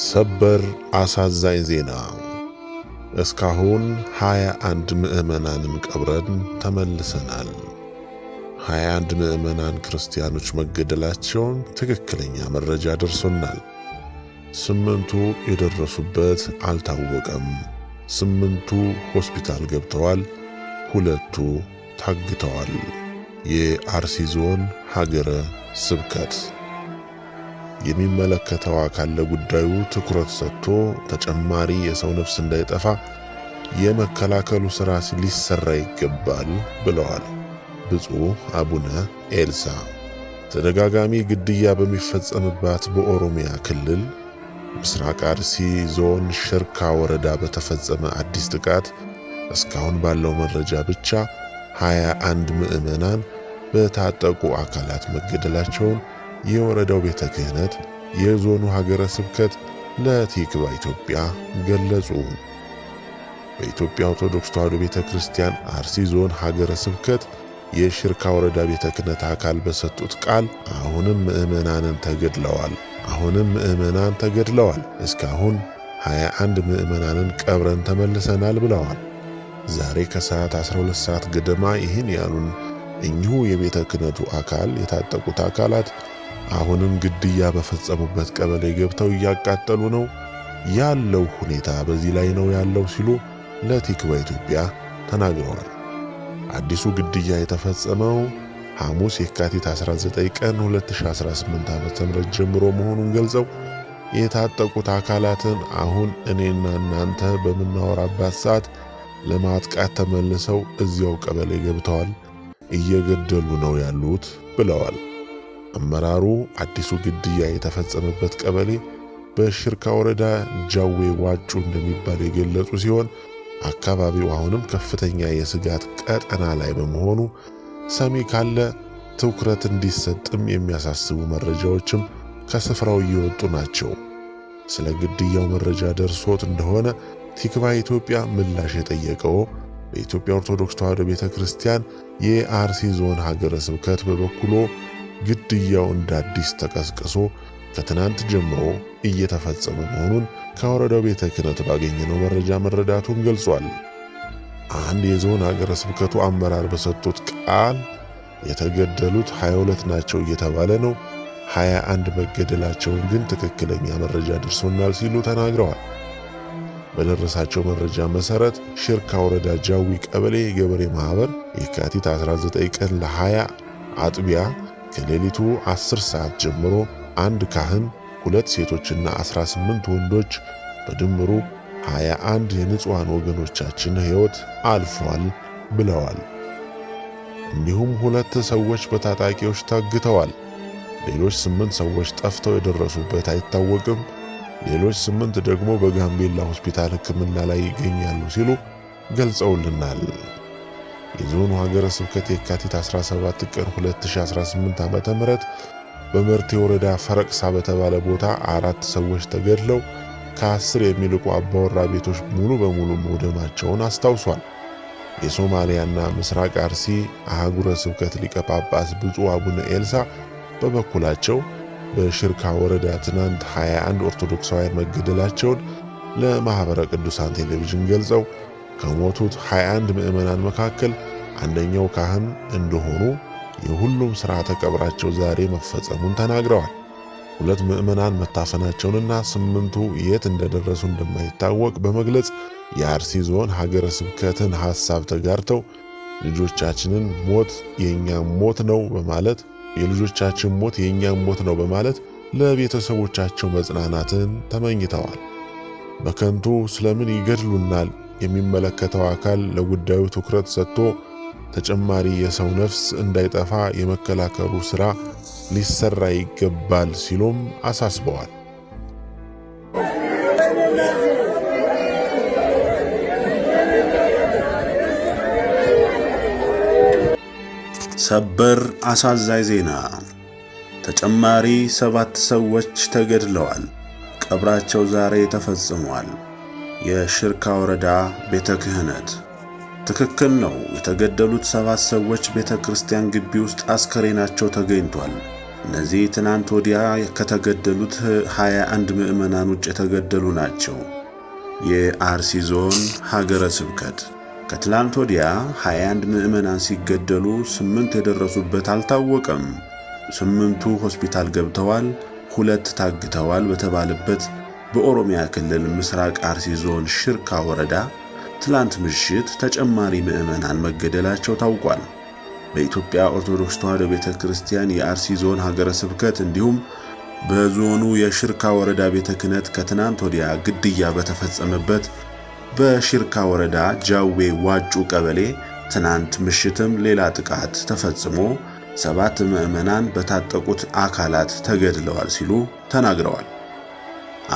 ሰበር አሳዛኝ ዜና! እስካሁን 21 ምዕመናንን ቀብረን ተመልሰናል። 21 ምዕመናን ክርስቲያኖች መገደላቸውን ትክክለኛ መረጃ ደርሶናል። 8ቱ የደረሱበት አልታወቀም። 8ቱ ሆስፒታል ገብተዋል፣ 2ቱ ታግተዋል። የአርሲ ዞን ሀገረ ስብከት የሚመለከተው አካል ለጉዳዩ ትኩረት ሰጥቶ ተጨማሪ የሰው ነፍስ እንዳይጠፋ የመከላከሉ ሥራ ሊሰራ ይገባል ብለዋል ብፁዕ አቡነ ኤልሳ። ተደጋጋሚ ግድያ በሚፈጸምባት በኦሮሚያ ክልል ምስራቅ አርሲ ዞን ሽርካ ወረዳ በተፈጸመ አዲስ ጥቃት እስካሁን ባለው መረጃ ብቻ 21 ምዕመናን በታጠቁ አካላት መገደላቸውን የወረዳው ቤተ ክህነት የዞኑ ሀገረ ስብከት ለቲክቫ ኢትዮጵያ ገለጹ። በኢትዮጵያ ኦርቶዶክስ ተዋሕዶ ቤተ ክርስቲያን አርሲ ዞን ሀገረ ስብከት የሽርካ ወረዳ ቤተ ክህነት አካል በሰጡት ቃል አሁንም ምዕመናን ተገድለዋል፣ እስካሁን 21 ምዕመናንን ቀብረን ተመልሰናል ብለዋል። ዛሬ ከሰዓት 12 ሰዓት ገደማ ይህን ያሉን እኚሁ የቤተ ክህነቱ አካል የታጠቁት አካላት አሁንም ግድያ በፈጸሙበት ቀበሌ ገብተው እያቃጠሉ ነው ያለው ሁኔታ በዚህ ላይ ነው ያለው ሲሉ ለቲክቫ ኢትዮጵያ ተናግረዋል። አዲሱ ግድያ የተፈጸመው ሐሙስ የካቲት 19 ቀን 2018 ዓ.ም ጀምሮ መሆኑን ገልጸው የታጠቁት አካላትን አሁን እኔና እናንተ በምናወራባት ሰዓት ለማጥቃት ተመልሰው እዚያው ቀበሌ ገብተዋል፣ እየገደሉ ነው ያሉት ብለዋል። አመራሩ አዲሱ ግድያ የተፈጸመበት ቀበሌ በሽርካ ወረዳ ጃዌ ዋጩ እንደሚባል የገለጹ ሲሆን አካባቢው አሁንም ከፍተኛ የስጋት ቀጠና ላይ በመሆኑ ሰሚ ካለ ትኩረት እንዲሰጥም የሚያሳስቡ መረጃዎችም ከስፍራው እየወጡ ናቸው። ስለ ግድያው መረጃ ደርሶት እንደሆነ ቲክቫ ኢትዮጵያ ምላሽ የጠየቀው በኢትዮጵያ ኦርቶዶክስ ተዋሕዶ ቤተ ክርስቲያን የአርሲ ዞን ሀገረ ስብከት በበኩሉ ግድያው እንደ አዲስ ተቀስቅሶ ከትናንት ጀምሮ እየተፈጸመ መሆኑን ከወረዳው ቤተ ክህነት ባገኘነው መረጃ መረዳቱን ገልጿል። አንድ የዞን ሀገረ ስብከቱ አመራር በሰጡት ቃል የተገደሉት 22 ናቸው እየተባለ ነው፣ 21 መገደላቸውን ግን ትክክለኛ መረጃ ደርሶናል ሲሉ ተናግረዋል። በደረሳቸው መረጃ መሰረት ሽርካ ወረዳ ጃዊ ቀበሌ የገበሬ ማህበር የካቲት 19 ቀን ለ20 አጥቢያ ከሌሊቱ 10 ሰዓት ጀምሮ አንድ ካህን፣ 2 ሴቶችና 18 ወንዶች በድምሩ 21 የንጹሃን ወገኖቻችን ሕይወት አልፏል ብለዋል። እንዲሁም 2 ሰዎች በታጣቂዎች ታግተዋል። ሌሎች 8 ሰዎች ጠፍተው የደረሱበት አይታወቅም። ሌሎች 8 ደግሞ በጋምቤላ ሆስፒታል ሕክምና ላይ ይገኛሉ ሲሉ ገልጸውልናል። የዞኑ ሀገረ ስብከት የካቲት 17 ቀን 2018 ዓ.ም በመርቴ ወረዳ ፈረቅሳ በተባለ ቦታ 4 ሰዎች ተገድለው ከ10 የሚልቁ አባወራ ቤቶች ሙሉ በሙሉ መውደማቸውን አስታውሷል። የሶማሊያና ምስራቅ አርሲ አህጉረ ስብከት ሊቀ ጳጳስ ብፁዕ አቡነ ኤልሳ በበኩላቸው በሽርካ ወረዳ ትናንት 21 ኦርቶዶክሳውያን መገደላቸውን ለማኅበረ ቅዱሳን ቴሌቪዥን ገልጸው ከሞቱት 21 ምዕመናን መካከል አንደኛው ካህን እንደሆኑ የሁሉም ሥርዓተ ቀብራቸው ዛሬ መፈጸሙን ተናግረዋል። 2 ምዕመናን መታፈናቸውንና 8ቱ የት እንደደረሱ እንደማይታወቅ በመግለጽ የአርሲ ዞን ሀገረ ስብከትን ሐሳብ ተጋርተው የልጆቻችን ሞት የእኛም ሞት ነው በማለት ለቤተሰቦቻቸው መጽናናትን ተመኝተዋል። በከንቱ ስለምን ይገድሉናል? የሚመለከተው አካል ለጉዳዩ ትኩረት ሰጥቶ ተጨማሪ የሰው ነፍስ እንዳይጠፋ የመከላከሉ ሥራ ሊሰራ ይገባል ሲሉም አሳስበዋል። ሰበር አሳዛኝ ዜና! ተጨማሪ 7 ሰዎች ተገድለዋል። ቀብራቸው ዛሬ ተፈጽሟል። የሽርካ ወረዳ ቤተ ክህነት ትክክል ነው። የተገደሉት 7 ሰዎች ቤተ ክርስቲያን ግቢ ውስጥ አስከሬናቸው ተገኝቷል። እነዚህ ትናንት ወዲያ ከተገደሉት 21 ምዕመናን ውጭ የተገደሉ ናቸው። የአርሲ ዞን ሀገረ ስብከት ከትላንት ወዲያ 21 ምዕመናን ሲገደሉ 8 የደረሱበት አልታወቀም። 8ቱ ሆስፒታል ገብተዋል፣ 2 ታግተዋል በተባለበት በኦሮሚያ ክልል ምስራቅ አርሲ ዞን ሽርካ ወረዳ ትላንት ምሽት ተጨማሪ ምዕመናን መገደላቸው ታውቋል። በኢትዮጵያ ኦርቶዶክስ ተዋሕዶ ቤተክርስቲያን የአርሲ ዞን ሀገረ ስብከት እንዲሁም በዞኑ የሽርካ ወረዳ ቤተ ክህነት ከትናንት ወዲያ ግድያ በተፈጸመበት በሽርካ ወረዳ ጃዌ ዋጩ ቀበሌ ትናንት ምሽትም ሌላ ጥቃት ተፈጽሞ 7 ምዕመናን በታጠቁት አካላት ተገድለዋል ሲሉ ተናግረዋል።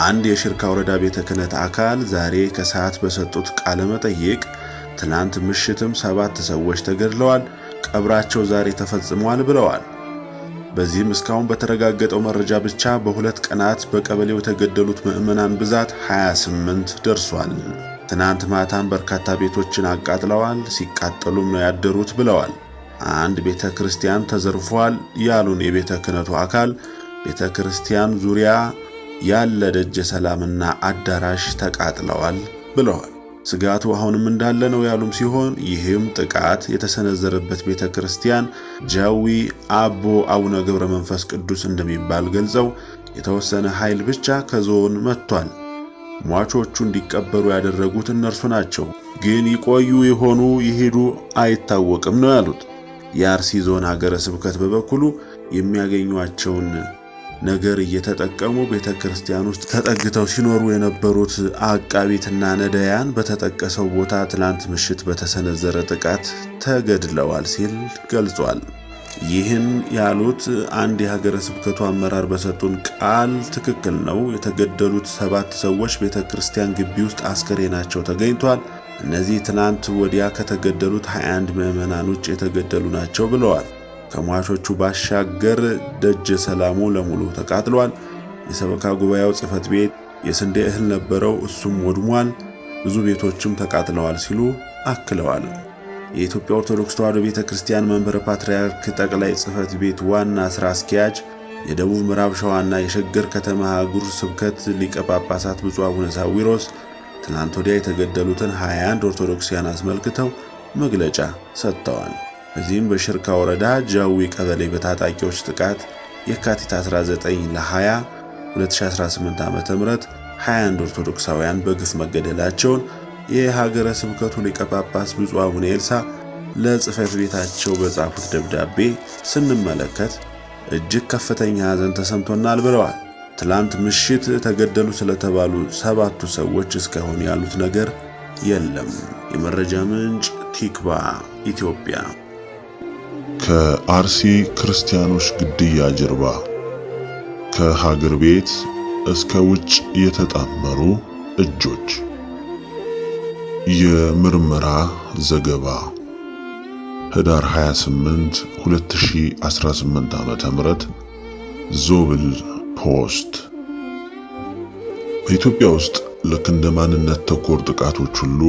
አንድ የሽርካ ወረዳ ቤተ ክህነት አካል ዛሬ ከሰዓት በሰጡት ቃለ መጠይቅ ትናንት ምሽትም 7 ሰዎች ተገድለዋል፣ ቀብራቸው ዛሬ ተፈጽሟል ብለዋል። በዚህም እስካሁን በተረጋገጠው መረጃ ብቻ በ2 ቀናት በቀበሌው የተገደሉት ምዕመናን ብዛት 28 ደርሷል። ትናንት ማታም በርካታ ቤቶችን አቃጥለዋል፣ ሲቃጠሉም ነው ያደሩት ብለዋል። አንድ ቤተ ክርስቲያን ተዘርፏል ያሉን የቤተ ክህነቱ አካል ቤተ ክርስቲያን ዙሪያ ያለ ደጀ ሰላምና አዳራሽ ተቃጥለዋል ብለዋል። ስጋቱ አሁንም እንዳለ ነው ያሉም ሲሆን ይህም ጥቃት የተሰነዘረበት ቤተ ክርስቲያን ጃዊ አቦ አቡነ ገብረ መንፈስ ቅዱስ እንደሚባል ገልጸው የተወሰነ ኃይል ብቻ ከዞን መጥቷል። ሟቾቹ እንዲቀበሩ ያደረጉት እነርሱ ናቸው፣ ግን ይቆዩ ይሆኑ ይሄዱ አይታወቅም ነው ያሉት። የአርሲ ዞን ሀገረ ስብከት በበኩሉ የሚያገኟቸውን ነገር እየተጠቀሙ ቤተ ክርስቲያን ውስጥ ተጠግተው ሲኖሩ የነበሩት አቃቢትና ነዳያን በተጠቀሰው ቦታ ትላንት ምሽት በተሰነዘረ ጥቃት ተገድለዋል ሲል ገልጿል። ይህን ያሉት አንድ የሀገረ ስብከቱ አመራር በሰጡን ቃል ትክክል ነው፣ የተገደሉት 7 ሰዎች ቤተ ክርስቲያን ግቢ ውስጥ አስከሬናቸው ተገኝቷል። እነዚህ ትናንት ወዲያ ከተገደሉት 21 ምዕመናን ውጭ የተገደሉ ናቸው ብለዋል። ከሟቾቹ ባሻገር ደጀ ሰላሙ ለሙሉ ተቃጥሏል። የሰበካ ጉባኤው ጽሕፈት ቤት የስንዴ እህል ነበረው፣ እሱም ወድሟል። ብዙ ቤቶችም ተቃጥለዋል ሲሉ አክለዋል። የኢትዮጵያ ኦርቶዶክስ ተዋሕዶ ቤተክርስቲያን መንበረ ፓትርያርክ ጠቅላይ ጽሕፈት ቤት ዋና ሥራ አስኪያጅ የደቡብ ምዕራብ ሸዋና የሸገር ከተማ ሀገረ ስብከት ሊቀ ጳጳሳት ብፁዕ አቡነ ሳዊሮስ ትናንት ወዲያ የተገደሉትን 21 ኦርቶዶክሳውያን አስመልክተው መግለጫ ሰጥተዋል። በዚህም በሽርካ ወረዳ ጃዊ ቀበሌ በታጣቂዎች ጥቃት የካቲት 19 ለ20 2018 ዓ.ም 21 ኦርቶዶክሳውያን በግፍ መገደላቸውን የሀገረ ስብከቱ ሊቀ ጳጳስ ብፁዕ አቡነ ኤልሳ ለጽሕፈት ቤታቸው በጻፉት ደብዳቤ ስንመለከት እጅግ ከፍተኛ ሐዘን ተሰምቶናል ብለዋል። ትላንት ምሽት ተገደሉ ስለተባሉ 7ቱ ሰዎች እስካሁን ያሉት ነገር የለም። የመረጃ ምንጭ ቲክቫ ኢትዮጵያ። ከአርሲ ክርስቲያኖች ግድያ ጀርባ ከሀገር ቤት እስከ ውጭ የተጣመሩ እጆች። የምርመራ ዘገባ ህዳር 28 2018 ዓ.ም ዞብል ፖስት። በኢትዮጵያ ውስጥ ልክ እንደ ማንነት ተኮር ጥቃቶች ሁሉ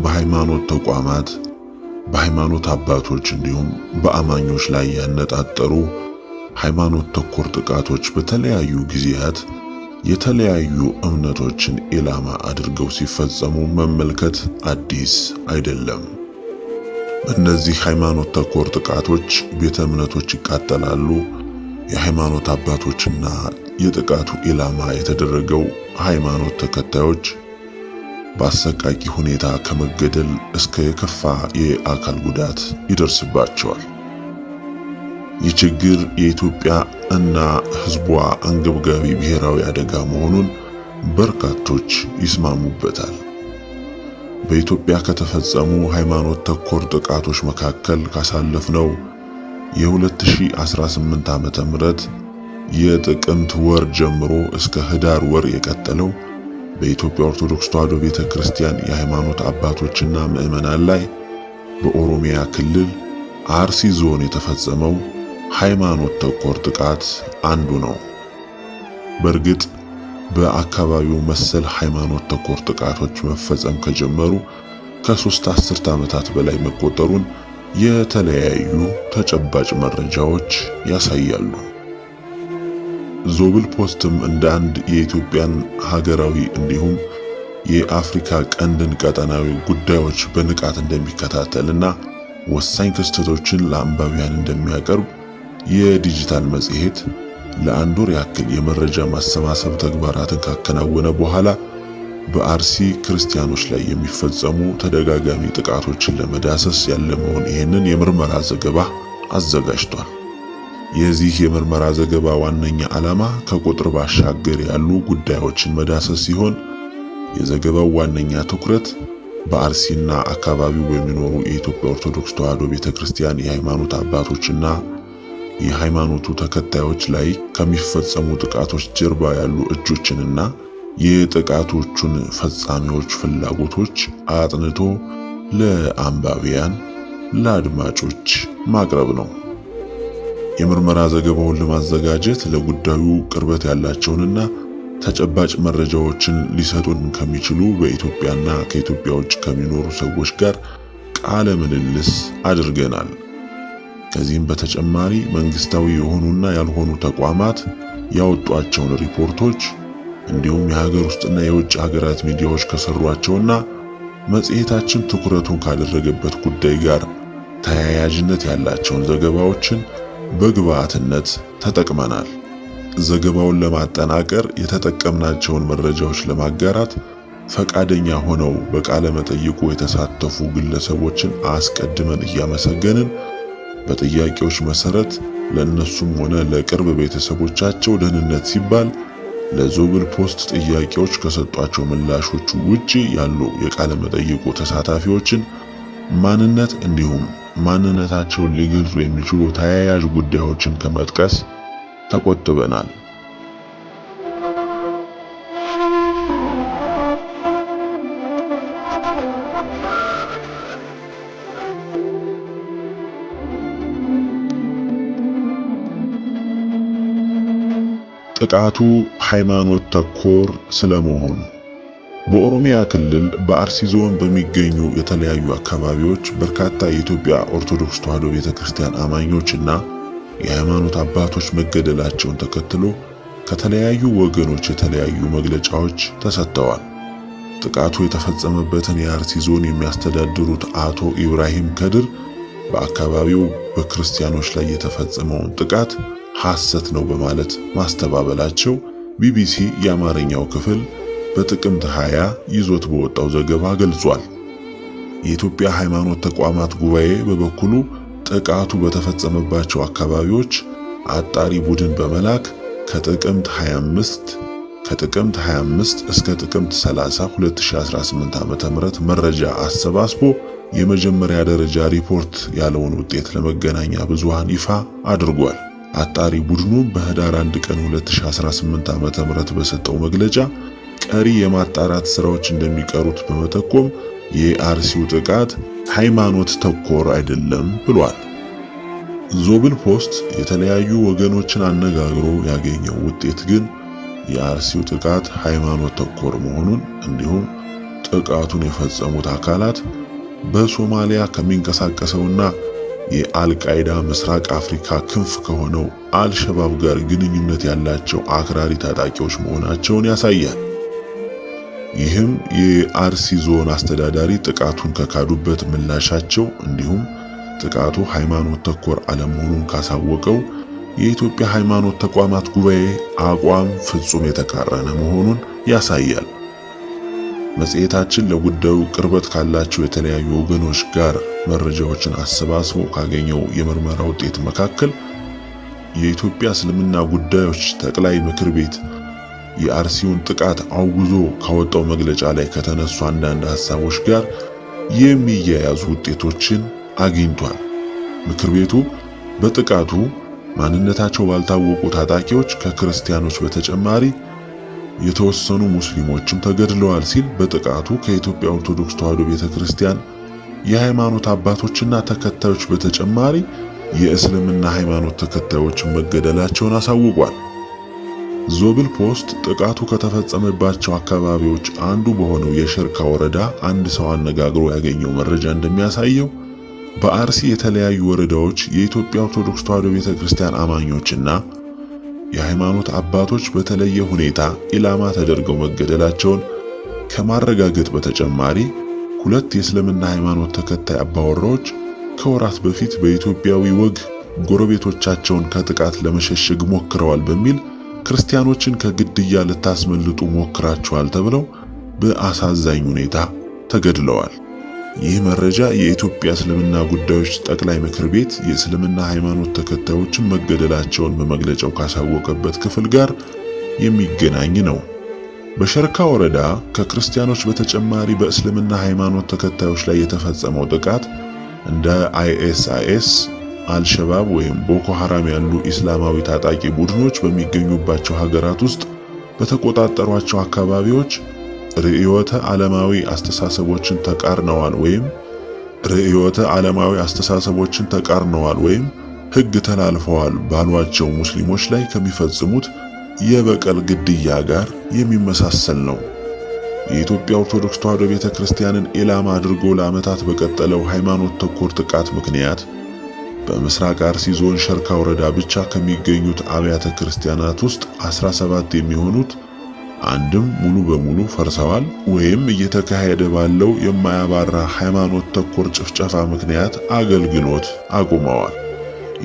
በሃይማኖት ተቋማት፣ በሃይማኖት አባቶች እንዲሁም በአማኞች ላይ ያነጣጠሩ ሃይማኖት ተኮር ጥቃቶች በተለያዩ ጊዜያት የተለያዩ እምነቶችን ኢላማ አድርገው ሲፈጸሙ መመልከት አዲስ አይደለም። እነዚህ ሃይማኖት ተኮር ጥቃቶች ቤተ እምነቶች ይቃጠላሉ። የሃይማኖት አባቶችና የጥቃቱ ኢላማ የተደረገው ሃይማኖት ተከታዮች በአሰቃቂ ሁኔታ ከመገደል እስከ የከፋ የአካል ጉዳት ይደርስባቸዋል። ይህ ችግር የኢትዮጵያ እና ሕዝቧ አንገብጋቢ ብሔራዊ አደጋ መሆኑን በርካቶች ይስማሙበታል። በኢትዮጵያ ከተፈጸሙ ሃይማኖት ተኮር ጥቃቶች መካከል ካሳለፍነው የ2018 ዓመተ ምህረት የጥቅምት ወር ጀምሮ እስከ ህዳር ወር የቀጠለው በኢትዮጵያ ኦርቶዶክስ ተዋሕዶ ቤተክርስቲያን የሃይማኖት አባቶችና ምዕመናን ላይ በኦሮሚያ ክልል አርሲ ዞን የተፈጸመው ሃይማኖት ተኮር ጥቃት አንዱ ነው። በእርግጥ በአካባቢው መሰል ሃይማኖት ተኮር ጥቃቶች መፈጸም ከጀመሩ ከ3 አስርት ዓመታት በላይ መቆጠሩን የተለያዩ ተጨባጭ መረጃዎች ያሳያሉ። ዞብል ፖስትም እንደ አንድ የኢትዮጵያን ሀገራዊ እንዲሁም የአፍሪካ ቀንድን ቀጠናዊ ጉዳዮች በንቃት እንደሚከታተልና ወሳኝ ክስተቶችን ለአንባቢያን እንደሚያቀርብ የዲጂታል መጽሔት ለአንድ ወር ያክል የመረጃ ማሰባሰብ ተግባራትን ካከናወነ በኋላ በአርሲ ክርስቲያኖች ላይ የሚፈጸሙ ተደጋጋሚ ጥቃቶችን ለመዳሰስ ያለመውን ይህንን የምርመራ ዘገባ አዘጋጅቷል። የዚህ የምርመራ ዘገባ ዋነኛ ዓላማ ከቁጥር ባሻገር ያሉ ጉዳዮችን መዳሰስ ሲሆን የዘገባው ዋነኛ ትኩረት በአርሲና አካባቢው በሚኖሩ የኢትዮጵያ ኦርቶዶክስ ተዋሕዶ ቤተክርስቲያን የሃይማኖት አባቶችና የሃይማኖቱ ተከታዮች ላይ ከሚፈጸሙ ጥቃቶች ጀርባ ያሉ እጆችንና የጥቃቶቹን ፈጻሚዎች ፍላጎቶች አጥንቶ ለአንባቢያን ለአድማጮች ማቅረብ ነው። የምርመራ ዘገባውን ለማዘጋጀት ለጉዳዩ ቅርበት ያላቸውንና ተጨባጭ መረጃዎችን ሊሰጡን ከሚችሉ በኢትዮጵያና ከኢትዮጵያ ውጭ ከሚኖሩ ሰዎች ጋር ቃለ ምልልስ አድርገናል። ከዚህም በተጨማሪ መንግስታዊ የሆኑና ያልሆኑ ተቋማት ያወጧቸውን ሪፖርቶች እንዲሁም የሀገር ውስጥና የውጭ ሀገራት ሚዲያዎች ከሰሯቸውና መጽሔታችን ትኩረቱን ካደረገበት ጉዳይ ጋር ተያያዥነት ያላቸውን ዘገባዎችን በግብዓትነት ተጠቅመናል። ዘገባውን ለማጠናቀር የተጠቀምናቸውን መረጃዎች ለማጋራት ፈቃደኛ ሆነው በቃለ መጠይቁ የተሳተፉ ግለሰቦችን አስቀድመን እያመሰገንን በጥያቄዎች መሰረት ለእነሱም ሆነ ለቅርብ ቤተሰቦቻቸው ደህንነት ሲባል ለዞብል ፖስት ጥያቄዎች ከሰጧቸው ምላሾች ውጪ ያሉ የቃለ መጠይቁ ተሳታፊዎችን ማንነት እንዲሁም ማንነታቸውን ሊገልጹ የሚችሉ ተያያዥ ጉዳዮችን ከመጥቀስ ተቆጥበናል። ጥቃቱ ሃይማኖት ተኮር ስለመሆኑ በኦሮሚያ ክልል በአርሲ ዞን በሚገኙ የተለያዩ አካባቢዎች በርካታ የኢትዮጵያ ኦርቶዶክስ ተዋሕዶ ቤተክርስቲያን አማኞችና የሃይማኖት አባቶች መገደላቸውን ተከትሎ ከተለያዩ ወገኖች የተለያዩ መግለጫዎች ተሰጥተዋል። ጥቃቱ የተፈጸመበትን የአርሲ ዞን የሚያስተዳድሩት አቶ ኢብራሂም ከድር በአካባቢው በክርስቲያኖች ላይ የተፈጸመውን ጥቃት ሐሰት ነው በማለት ማስተባበላቸው ቢቢሲ የአማርኛው ክፍል በጥቅምት 20 ይዞት በወጣው ዘገባ ገልጿል። የኢትዮጵያ ሃይማኖት ተቋማት ጉባኤ በበኩሉ ጥቃቱ በተፈጸመባቸው አካባቢዎች አጣሪ ቡድን በመላክ ከጥቅምት 25 እስከ ጥቅምት 30 2018 ዓ.ም መረጃ አሰባስቦ የመጀመሪያ ደረጃ ሪፖርት ያለውን ውጤት ለመገናኛ ብዙሃን ይፋ አድርጓል። አጣሪ ቡድኑ በህዳር 1 ቀን 2018 ዓ.ም በሰጠው መግለጫ ቀሪ የማጣራት ስራዎች እንደሚቀሩት በመጠቆም የአርሲው ጥቃት ሃይማኖት ተኮር አይደለም ብሏል። ዞብል ፖስት የተለያዩ ወገኖችን አነጋግሮ ያገኘው ውጤት ግን የአርሲው ጥቃት ሃይማኖት ተኮር መሆኑን እንዲሁም ጥቃቱን የፈጸሙት አካላት በሶማሊያ ከሚንቀሳቀሰውና የአልቃይዳ ምስራቅ አፍሪካ ክንፍ ከሆነው አልሸባብ ጋር ግንኙነት ያላቸው አክራሪ ታጣቂዎች መሆናቸውን ያሳያል። ይህም የአርሲ ዞን አስተዳዳሪ ጥቃቱን ከካዱበት ምላሻቸው እንዲሁም ጥቃቱ ሃይማኖት ተኮር አለመሆኑን ካሳወቀው የኢትዮጵያ ሃይማኖት ተቋማት ጉባኤ አቋም ፍጹም የተቃረነ መሆኑን ያሳያል። መጽሔታችን ለጉዳዩ ቅርበት ካላቸው የተለያዩ ወገኖች ጋር መረጃዎችን አሰባስቦ ካገኘው የምርመራ ውጤት መካከል የኢትዮጵያ እስልምና ጉዳዮች ጠቅላይ ምክር ቤት የአርሲውን ጥቃት አውግዞ ካወጣው መግለጫ ላይ ከተነሱ አንዳንድ ሐሳቦች ጋር የሚያያዙ ውጤቶችን አግኝቷል። ምክር ቤቱ በጥቃቱ ማንነታቸው ባልታወቁ ታጣቂዎች ከክርስቲያኖች በተጨማሪ የተወሰኑ ሙስሊሞችም ተገድለዋል ሲል በጥቃቱ ከኢትዮጵያ ኦርቶዶክስ ተዋሕዶ ቤተክርስቲያን የሃይማኖት አባቶችና ተከታዮች በተጨማሪ የእስልምና ሃይማኖት ተከታዮች መገደላቸውን አሳውቋል። ዞብል ፖስት ጥቃቱ ከተፈጸመባቸው አካባቢዎች አንዱ በሆነው የሸርካ ወረዳ አንድ ሰው አነጋግሮ ያገኘው መረጃ እንደሚያሳየው በአርሲ የተለያዩ ወረዳዎች የኢትዮጵያ ኦርቶዶክስ ተዋሕዶ ቤተክርስቲያን አማኞችና የሃይማኖት አባቶች በተለየ ሁኔታ ኢላማ ተደርገው መገደላቸውን ከማረጋገጥ በተጨማሪ ሁለት የእስልምና ሃይማኖት ተከታይ አባወራዎች ከወራት በፊት በኢትዮጵያዊ ወግ ጎረቤቶቻቸውን ከጥቃት ለመሸሸግ ሞክረዋል በሚል ክርስቲያኖችን ከግድያ ልታስመልጡ ሞክራቸዋል ተብለው በአሳዛኝ ሁኔታ ተገድለዋል። ይህ መረጃ የኢትዮጵያ እስልምና ጉዳዮች ጠቅላይ ምክር ቤት የእስልምና ሃይማኖት ተከታዮችን መገደላቸውን በመግለጫው ካሳወቀበት ክፍል ጋር የሚገናኝ ነው። በሸርካ ወረዳ ከክርስቲያኖች በተጨማሪ በእስልምና ሃይማኖት ተከታዮች ላይ የተፈጸመው ጥቃት እንደ አይኤስአይኤስ፣ አልሸባብ ወይም ቦኮ ሐራም ያሉ ኢስላማዊ ታጣቂ ቡድኖች በሚገኙባቸው ሀገራት ውስጥ በተቆጣጠሯቸው አካባቢዎች ርዕዮተ ዓለማዊ አስተሳሰቦችን ተቃርነዋል ወይም ሕግ ተላልፈዋል ባሏቸው ሙስሊሞች ላይ ከሚፈጽሙት የበቀል ግድያ ጋር የሚመሳሰል ነው። የኢትዮጵያ ኦርቶዶክስ ተዋሕዶ ቤተክርስቲያንን ኢላማ አድርጎ ለዓመታት በቀጠለው ሃይማኖት ተኮር ጥቃት ምክንያት በምስራቅ አርሲ ዞን ሸርካ ወረዳ ብቻ ከሚገኙት አብያተ ክርስቲያናት ውስጥ 17 የሚሆኑት አንድም ሙሉ በሙሉ ፈርሰዋል ወይም እየተካሄደ ባለው የማያባራ ሃይማኖት ተኮር ጭፍጨፋ ምክንያት አገልግሎት አቁመዋል።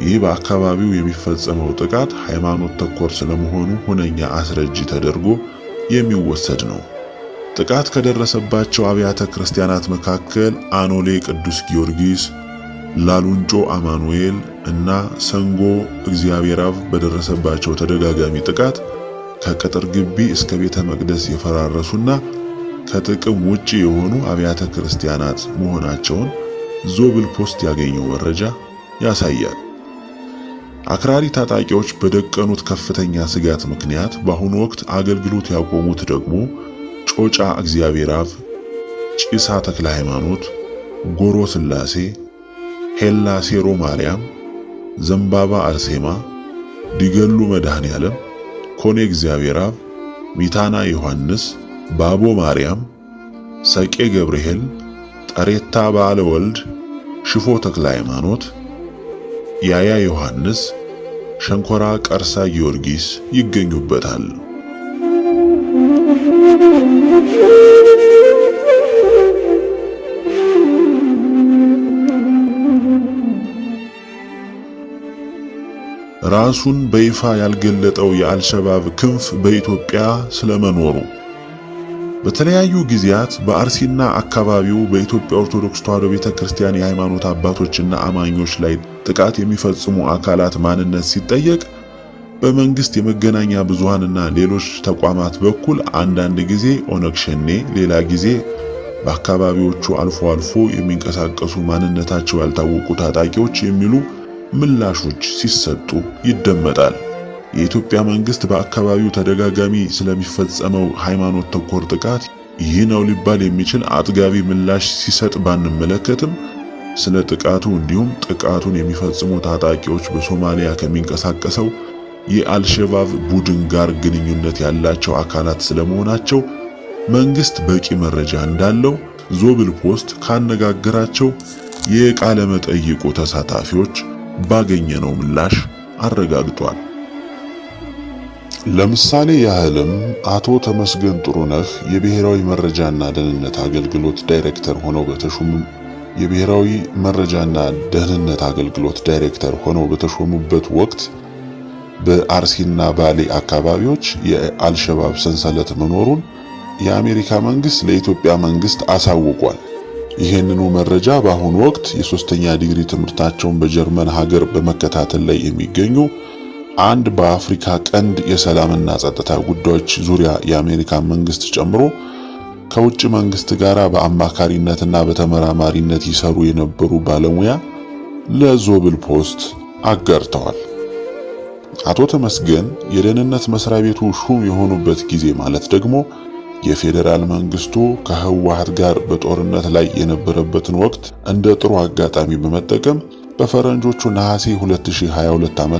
ይህ በአካባቢው የሚፈጸመው ጥቃት ሃይማኖት ተኮር ስለመሆኑ ሁነኛ አስረጂ ተደርጎ የሚወሰድ ነው። ጥቃት ከደረሰባቸው አብያተ ክርስቲያናት መካከል አኖሌ ቅዱስ ጊዮርጊስ፣ ላሉንጮ አማኑኤል እና ሰንጎ እግዚአብሔር አብ በደረሰባቸው ተደጋጋሚ ጥቃት ከቅጥር ግቢ እስከ ቤተ መቅደስ የፈራረሱና ከጥቅም ውጪ የሆኑ አብያተ ክርስቲያናት መሆናቸውን ዞብል ፖስት ያገኘው መረጃ ያሳያል። አክራሪ ታጣቂዎች በደቀኑት ከፍተኛ ስጋት ምክንያት በአሁኑ ወቅት አገልግሎት ያቆሙት ደግሞ ጮጫ እግዚአብሔር አብ፣ ጪሳ ተክለ ሃይማኖት፣ ጎሮ ስላሴ፣ ሄላ ሴሮ ማርያም፣ ዘንባባ አርሴማ፣ ዲገሉ መድኃኔ ዓለም፣ ኮኔ እግዚአብሔር አብ፣ ሚታና ዮሐንስ፣ ባቦ ማርያም፣ ሰቄ ገብርኤል፣ ጠሬታ በዓለ ወልድ፣ ሽፎ ተክለ ሃይማኖት፣ ያያ ዮሐንስ፣ ሸንኮራ ቀርሳ ጊዮርጊስ ይገኙበታል። ራሱን በይፋ ያልገለጠው የአልሸባብ ክንፍ በኢትዮጵያ ስለመኖሩ በተለያዩ ጊዜያት በአርሲና አካባቢው በኢትዮጵያ ኦርቶዶክስ ተዋሕዶ ቤተክርስቲያን የሃይማኖት አባቶችና አማኞች ላይ ጥቃት የሚፈጽሙ አካላት ማንነት ሲጠየቅ በመንግስት የመገናኛ ብዙሃንና ሌሎች ተቋማት በኩል አንዳንድ ጊዜ ኦነግ ሸኔ፣ ሌላ ጊዜ በአካባቢዎቹ አልፎ አልፎ የሚንቀሳቀሱ ማንነታቸው ያልታወቁ ታጣቂዎች የሚሉ ምላሾች ሲሰጡ ይደመጣል። የኢትዮጵያ መንግስት በአካባቢው ተደጋጋሚ ስለሚፈጸመው ሃይማኖት ተኮር ጥቃት ይህ ነው ሊባል የሚችል አጥጋቢ ምላሽ ሲሰጥ ባንመለከትም ስለ ጥቃቱ እንዲሁም ጥቃቱን የሚፈጽሙ ታጣቂዎች በሶማሊያ ከሚንቀሳቀሰው የአልሸባብ ቡድን ጋር ግንኙነት ያላቸው አካላት ስለመሆናቸው መንግስት በቂ መረጃ እንዳለው ዞብል ፖስት ካነጋገራቸው የቃለ መጠይቁ ተሳታፊዎች ባገኘነው ምላሽ አረጋግጧል። ለምሳሌ ያህልም አቶ ተመስገን ጥሩነህ የብሔራዊ መረጃና ደህንነት አገልግሎት ዳይሬክተር ሆነው በተሾሙበት ወቅት በአርሲና ባሌ አካባቢዎች የአልሸባብ ሰንሰለት መኖሩን የአሜሪካ መንግስት ለኢትዮጵያ መንግስት አሳውቋል። ይህንኑ መረጃ በአሁኑ ወቅት የሶስተኛ ዲግሪ ትምህርታቸውን በጀርመን ሀገር በመከታተል ላይ የሚገኙ አንድ በአፍሪካ ቀንድ የሰላምና ጸጥታ ጉዳዮች ዙሪያ የአሜሪካ መንግስት ጨምሮ ከውጭ መንግስት ጋር በአማካሪነትና በተመራማሪነት ይሰሩ የነበሩ ባለሙያ ለዞብል ፖስት አጋርተዋል። አቶ ተመስገን የደህንነት መስሪያ ቤቱ ሹም የሆኑበት ጊዜ ማለት ደግሞ የፌዴራል መንግስቱ ከህወሓት ጋር በጦርነት ላይ የነበረበትን ወቅት እንደ ጥሩ አጋጣሚ በመጠቀም በፈረንጆቹ ነሐሴ 2022 ዓ.ም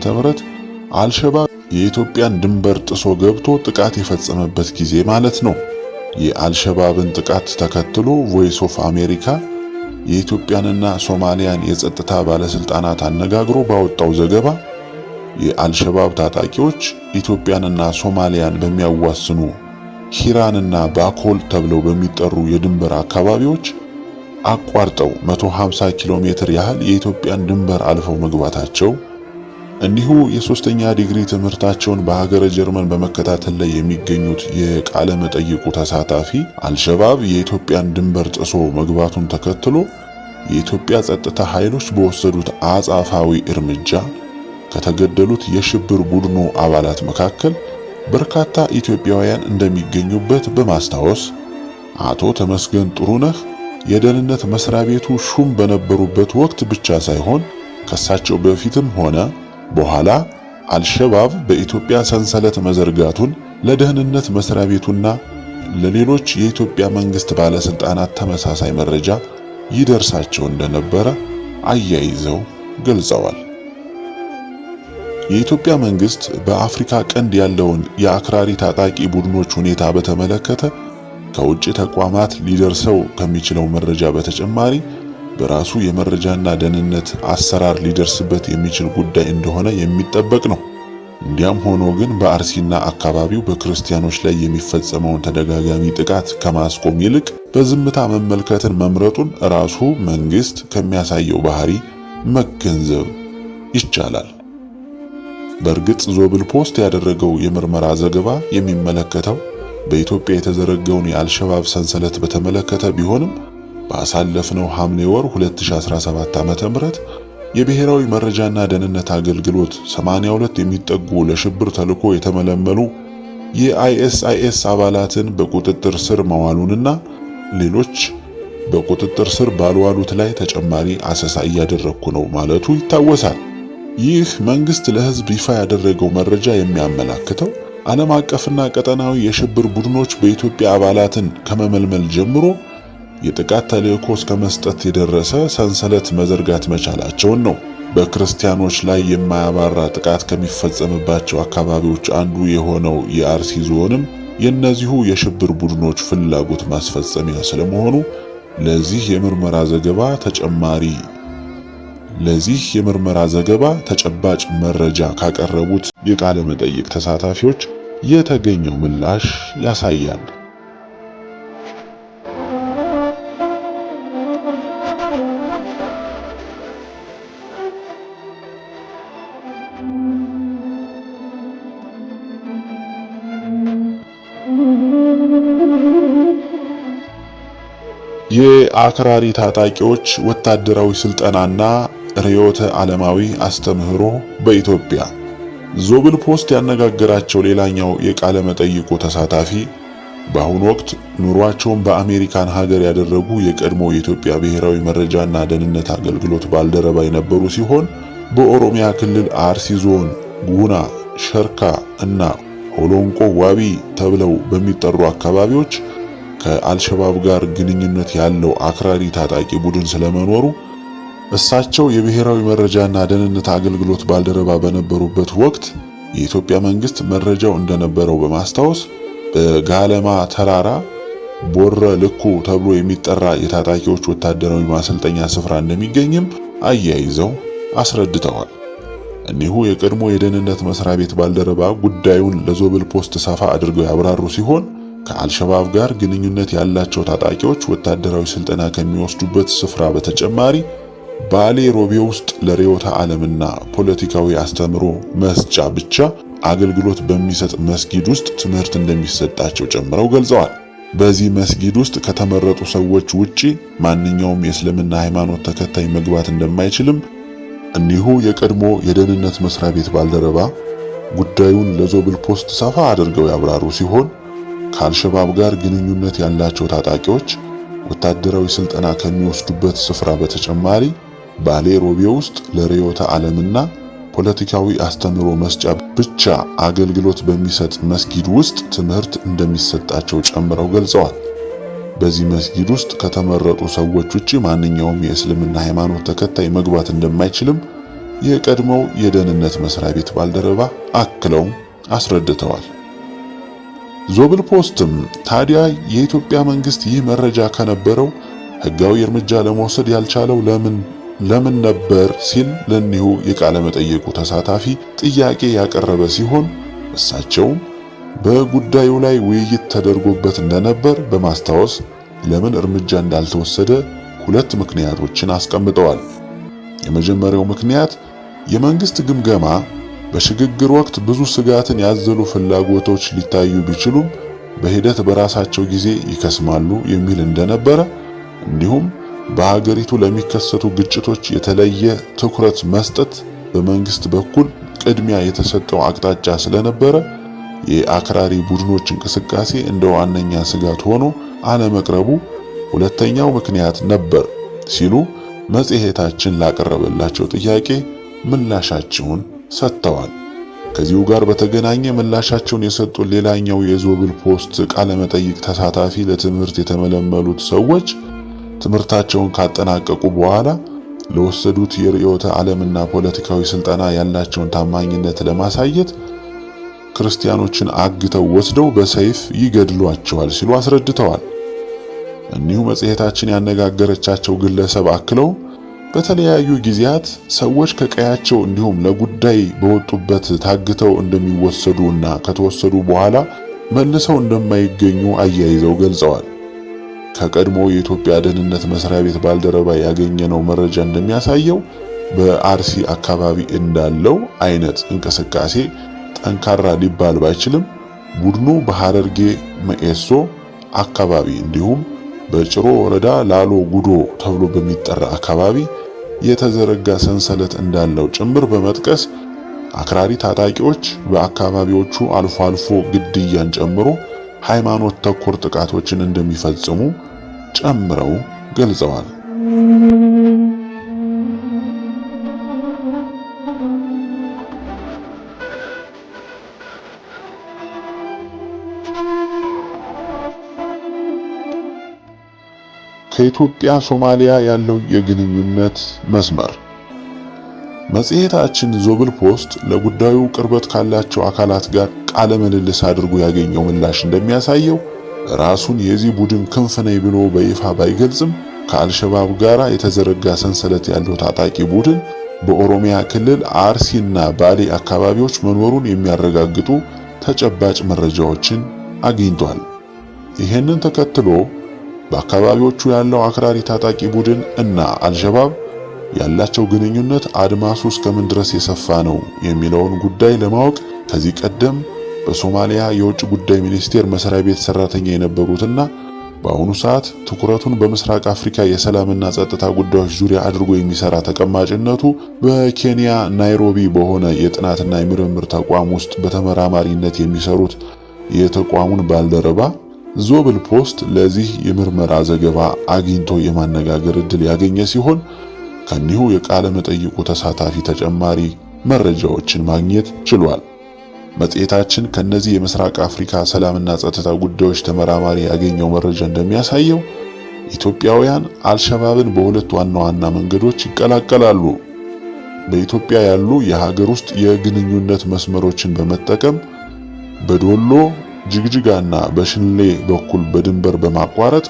አልሸባብ የኢትዮጵያን ድንበር ጥሶ ገብቶ ጥቃት የፈጸመበት ጊዜ ማለት ነው። የአልሸባብን ጥቃት ተከትሎ ቮይስ ኦፍ አሜሪካ የኢትዮጵያንና ሶማሊያን የጸጥታ ባለስልጣናት አነጋግሮ ባወጣው ዘገባ የአልሸባብ ታጣቂዎች ኢትዮጵያንና ሶማሊያን በሚያዋስኑ ሂራንና ባኮል ተብለው በሚጠሩ የድንበር አካባቢዎች አቋርጠው 150 ኪሎ ሜትር ያህል የኢትዮጵያን ድንበር አልፈው መግባታቸው፣ እንዲሁ የሶስተኛ ዲግሪ ትምህርታቸውን በሀገረ ጀርመን በመከታተል ላይ የሚገኙት የቃለ መጠይቁ ተሳታፊ አልሸባብ የኢትዮጵያን ድንበር ጥሶ መግባቱን ተከትሎ የኢትዮጵያ ጸጥታ ኃይሎች በወሰዱት አጻፋዊ እርምጃ ከተገደሉት የሽብር ቡድኑ አባላት መካከል በርካታ ኢትዮጵያውያን እንደሚገኙበት በማስታወስ አቶ ተመስገን ጥሩነህ የደህንነት መስሪያ ቤቱ ሹም በነበሩበት ወቅት ብቻ ሳይሆን ከሳቸው በፊትም ሆነ በኋላ አልሸባብ በኢትዮጵያ ሰንሰለት መዘርጋቱን ለደህንነት መስሪያ ቤቱና ለሌሎች የኢትዮጵያ መንግስት ባለስልጣናት ተመሳሳይ መረጃ ይደርሳቸው እንደነበረ አያይዘው ገልጸዋል። የኢትዮጵያ መንግስት በአፍሪካ ቀንድ ያለውን የአክራሪ ታጣቂ ቡድኖች ሁኔታ በተመለከተ ከውጭ ተቋማት ሊደርሰው ከሚችለው መረጃ በተጨማሪ በራሱ የመረጃና ደህንነት አሰራር ሊደርስበት የሚችል ጉዳይ እንደሆነ የሚጠበቅ ነው። እንዲያም ሆኖ ግን በአርሲና አካባቢው በክርስቲያኖች ላይ የሚፈጸመውን ተደጋጋሚ ጥቃት ከማስቆም ይልቅ በዝምታ መመልከትን መምረጡን ራሱ መንግስት ከሚያሳየው ባህሪ መገንዘብ ይቻላል። በእርግጥ ዞብል ፖስት ያደረገው የምርመራ ዘገባ የሚመለከተው በኢትዮጵያ የተዘረጋውን የአልሸባብ ሰንሰለት በተመለከተ ቢሆንም ባሳለፍነው ሐምሌ ወር 2017 ዓ.ም የብሔራዊ መረጃና ደህንነት አገልግሎት 82 የሚጠጉ ለሽብር ተልዕኮ የተመለመሉ የአይኤስአይኤስ አባላትን በቁጥጥር ስር መዋሉንና ሌሎች በቁጥጥር ስር ባልዋሉት ላይ ተጨማሪ አሰሳ እያደረኩ ነው ማለቱ ይታወሳል። ይህ መንግስት ለህዝብ ይፋ ያደረገው መረጃ የሚያመላክተው ዓለም አቀፍና ቀጠናዊ የሽብር ቡድኖች በኢትዮጵያ አባላትን ከመመልመል ጀምሮ የጥቃት ተልዕኮ እስከ መስጠት የደረሰ ሰንሰለት መዘርጋት መቻላቸውን ነው። በክርስቲያኖች ላይ የማያባራ ጥቃት ከሚፈጸምባቸው አካባቢዎች አንዱ የሆነው የአርሲ ዞንም የእነዚሁ የሽብር ቡድኖች ፍላጎት ማስፈጸሚያ ስለመሆኑ ለዚህ የምርመራ ዘገባ ተጨባጭ መረጃ ካቀረቡት የቃለ መጠይቅ ተሳታፊዎች የተገኘው ምላሽ ያሳያል። የአክራሪ ታጣቂዎች ወታደራዊ ስልጠናና ርዕዮተ ዓለማዊ አስተምህሮ በኢትዮጵያ። ዞብል ፖስት ያነጋገራቸው ሌላኛው የቃለ መጠይቁ ተሳታፊ በአሁኑ ወቅት ኑሯቸውን በአሜሪካን ሀገር ያደረጉ የቀድሞ የኢትዮጵያ ብሔራዊ መረጃና ደህንነት አገልግሎት ባልደረባ የነበሩ ሲሆን በኦሮሚያ ክልል አርሲ ዞን ጉና፣ ሸርካ እና ሆሎንቆ ዋቢ ተብለው በሚጠሩ አካባቢዎች ከአልሸባብ ጋር ግንኙነት ያለው አክራሪ ታጣቂ ቡድን ስለመኖሩ እሳቸው የብሔራዊ መረጃና ደህንነት አገልግሎት ባልደረባ በነበሩበት ወቅት የኢትዮጵያ መንግስት መረጃው እንደነበረው በማስታወስ በጋለማ ተራራ ቦረ ልኩ ተብሎ የሚጠራ የታጣቂዎች ወታደራዊ ማሰልጠኛ ስፍራ እንደሚገኝም አያይዘው አስረድተዋል። እኒሁ የቀድሞ የደህንነት መስሪያ ቤት ባልደረባ ጉዳዩን ለዞብል ፖስት ሰፋ አድርገው ያብራሩ ሲሆን ከአልሸባብ ጋር ግንኙነት ያላቸው ታጣቂዎች ወታደራዊ ስልጠና ከሚወስዱበት ስፍራ በተጨማሪ ባሌ ሮቤ ውስጥ ለርዕዮተ ዓለምና ፖለቲካዊ አስተምህሮ መስጫ ብቻ አገልግሎት በሚሰጥ መስጊድ ውስጥ ትምህርት እንደሚሰጣቸው ጨምረው ገልጸዋል። በዚህ መስጊድ ውስጥ ከተመረጡ ሰዎች ውጪ ማንኛውም የእስልምና ሃይማኖት ተከታይ መግባት እንደማይችልም እኒሁ የቀድሞ የደህንነት መስሪያ ቤት ባልደረባ ጉዳዩን ለዞብል ፖስት ሰፋ አድርገው ያብራሩ ሲሆን ከአልሸባብ ጋር ግንኙነት ያላቸው ታጣቂዎች ወታደራዊ ስልጠና ከሚወስዱበት ስፍራ በተጨማሪ ባሌ ሮቤ ውስጥ ለርዕዮተ ዓለምና ፖለቲካዊ አስተምህሮ መስጫ ብቻ አገልግሎት በሚሰጥ መስጊድ ውስጥ ትምህርት እንደሚሰጣቸው ጨምረው ገልጸዋል። በዚህ መስጊድ ውስጥ ከተመረጡ ሰዎች ውጪ ማንኛውም የእስልምና ሃይማኖት ተከታይ መግባት እንደማይችልም የቀድሞው የደህንነት መስሪያ ቤት ባልደረባ አክለው አስረድተዋል። ዞብል ፖስትም ታዲያ የኢትዮጵያ መንግስት ይህ መረጃ ከነበረው ህጋዊ እርምጃ ለመውሰድ ያልቻለው ለምን ለምን ነበር ሲል ለኒሁ የቃለ መጠይቁ ተሳታፊ ጥያቄ ያቀረበ ሲሆን እሳቸውም በጉዳዩ ላይ ውይይት ተደርጎበት እንደነበር በማስታወስ ለምን እርምጃ እንዳልተወሰደ ሁለት ምክንያቶችን አስቀምጠዋል። የመጀመሪያው ምክንያት የመንግስት ግምገማ በሽግግር ወቅት ብዙ ስጋትን ያዘሉ ፍላጎቶች ሊታዩ ቢችሉም በሂደት በራሳቸው ጊዜ ይከስማሉ የሚል እንደነበረ፣ እንዲሁም በሀገሪቱ ለሚከሰቱ ግጭቶች የተለየ ትኩረት መስጠት በመንግስት በኩል ቅድሚያ የተሰጠው አቅጣጫ ስለነበረ የአክራሪ ቡድኖች እንቅስቃሴ እንደ ዋነኛ ስጋት ሆኖ አለመቅረቡ ሁለተኛው ምክንያት ነበር ሲሉ መጽሔታችን ላቀረበላቸው ጥያቄ ምላሻቸውን ሰጥተዋል። ከዚሁ ጋር በተገናኘ ምላሻቸውን የሰጡ ሌላኛው የዞብል ፖስት ቃለ መጠይቅ ተሳታፊ ለትምህርት የተመለመሉት ሰዎች ትምህርታቸውን ካጠናቀቁ በኋላ ለወሰዱት የርዕዮተ ዓለምና ፖለቲካዊ ስልጠና ያላቸውን ታማኝነት ለማሳየት ክርስቲያኖችን አግተው ወስደው በሰይፍ ይገድሏቸዋል ሲሉ አስረድተዋል። እኒሁ መጽሔታችን ያነጋገረቻቸው ግለሰብ አክለው በተለያዩ ጊዜያት ሰዎች ከቀያቸው እንዲሁም ለጉዳይ በወጡበት ታግተው እንደሚወሰዱ እና ከተወሰዱ በኋላ መልሰው እንደማይገኙ አያይዘው ገልጸዋል። ከቀድሞ የኢትዮጵያ ደህንነት መስሪያ ቤት ባልደረባ ያገኘነው መረጃ እንደሚያሳየው በአርሲ አካባቢ እንዳለው አይነት እንቅስቃሴ ጠንካራ ሊባል ባይችልም ቡድኑ በሐረርጌ መኤሶ አካባቢ እንዲሁም በጭሮ ወረዳ ላሎ ጉዶ ተብሎ በሚጠራ አካባቢ የተዘረጋ ሰንሰለት እንዳለው ጭምር በመጥቀስ አክራሪ ታጣቂዎች በአካባቢዎቹ አልፎ አልፎ ግድያን ጨምሮ ሃይማኖት ተኮር ጥቃቶችን እንደሚፈጽሙ ጨምረው ገልጸዋል። ከኢትዮጵያ ሶማሊያ ያለው የግንኙነት መስመር መጽሔታችን ዞብል ፖስት ለጉዳዩ ቅርበት ካላቸው አካላት ጋር ቃለ ምልልስ አድርጎ ያገኘው ምላሽ እንደሚያሳየው ራሱን የዚህ ቡድን ክንፍ ነኝ ብሎ በይፋ ባይገልጽም ከአልሸባብ ጋር የተዘረጋ ሰንሰለት ያለው ታጣቂ ቡድን በኦሮሚያ ክልል አርሲና ባሌ አካባቢዎች መኖሩን የሚያረጋግጡ ተጨባጭ መረጃዎችን አግኝቷል። ይህንን ተከትሎ በአካባቢዎቹ ያለው አክራሪ ታጣቂ ቡድን እና አልሸባብ ያላቸው ግንኙነት አድማሱ እስከምን ድረስ የሰፋ ነው የሚለውን ጉዳይ ለማወቅ ከዚህ ቀደም በሶማሊያ የውጭ ጉዳይ ሚኒስቴር መስሪያ ቤት ሰራተኛ የነበሩትና በአሁኑ ሰዓት ትኩረቱን በምስራቅ አፍሪካ የሰላምና ጸጥታ ጉዳዮች ዙሪያ አድርጎ የሚሰራ ተቀማጭነቱ በኬንያ ናይሮቢ በሆነ የጥናትና የምርምር ተቋም ውስጥ በተመራማሪነት የሚሰሩት የተቋሙን ባልደረባ ዞብል ፖስት ለዚህ የምርመራ ዘገባ አግኝቶ የማነጋገር እድል ያገኘ ሲሆን ከኒሁ የቃለ መጠይቁ ተሳታፊ ተጨማሪ መረጃዎችን ማግኘት ችሏል። መጽሔታችን ከነዚህ የምስራቅ አፍሪካ ሰላምና ጸጥታ ጉዳዮች ተመራማሪ ያገኘው መረጃ እንደሚያሳየው ኢትዮጵያውያን አልሸባብን በሁለት ዋና ዋና መንገዶች ይቀላቀላሉ። በኢትዮጵያ ያሉ የሀገር ውስጥ የግንኙነት መስመሮችን በመጠቀም በዶሎ ጅግጅጋና በሽንሌ በኩል በድንበር በማቋረጥ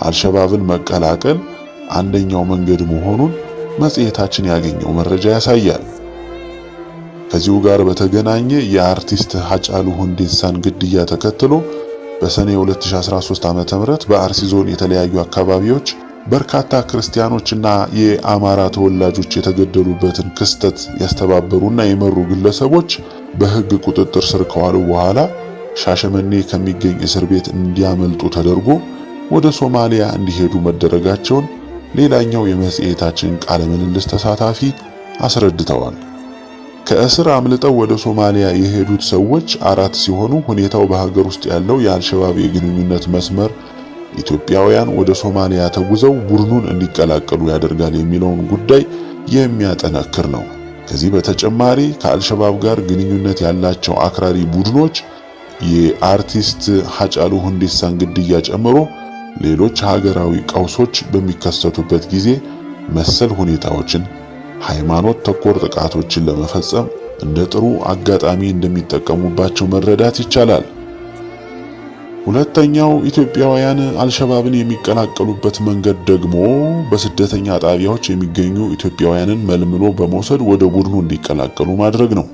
አልሸባብን መቀላቀል አንደኛው መንገድ መሆኑን መጽሔታችን ያገኘው መረጃ ያሳያል። ከዚሁ ጋር በተገናኘ የአርቲስት ሃጫሉ ሁንዴሳን ግድያ ተከትሎ በሰኔ 2013 ዓ.ም በአርሲ ዞን የተለያዩ አካባቢዎች በርካታ ክርስቲያኖችና የአማራ ተወላጆች የተገደሉበትን ክስተት ያስተባበሩና የመሩ ግለሰቦች በሕግ ቁጥጥር ስር ከዋሉ በኋላ ሻሸመኔ ከሚገኝ እስር ቤት እንዲያመልጡ ተደርጎ ወደ ሶማሊያ እንዲሄዱ መደረጋቸውን ሌላኛው የመጽሔታችን ቃለ ምልልስ ተሳታፊ አስረድተዋል። ከእስር አምልጠው ወደ ሶማሊያ የሄዱት ሰዎች 4 ሲሆኑ ሁኔታው በሀገር ውስጥ ያለው የአልሸባብ የግንኙነት መስመር ኢትዮጵያውያን ወደ ሶማሊያ ተጉዘው ቡድኑን እንዲቀላቀሉ ያደርጋል የሚለውን ጉዳይ የሚያጠነክር ነው። ከዚህ በተጨማሪ ከአልሸባብ ጋር ግንኙነት ያላቸው አክራሪ ቡድኖች የአርቲስት ሃጫሉ ሁንዴሳን ግድያ ጨምሮ ሌሎች ሀገራዊ ቀውሶች በሚከሰቱበት ጊዜ መሰል ሁኔታዎችን ሃይማኖት ተኮር ጥቃቶችን ለመፈጸም እንደ ጥሩ አጋጣሚ እንደሚጠቀሙባቸው መረዳት ይቻላል። ሁለተኛው ኢትዮጵያውያን አልሸባብን የሚቀላቀሉበት መንገድ ደግሞ በስደተኛ ጣቢያዎች የሚገኙ ኢትዮጵያውያንን መልምሎ በመውሰድ ወደ ቡድኑ እንዲቀላቀሉ ማድረግ ነው።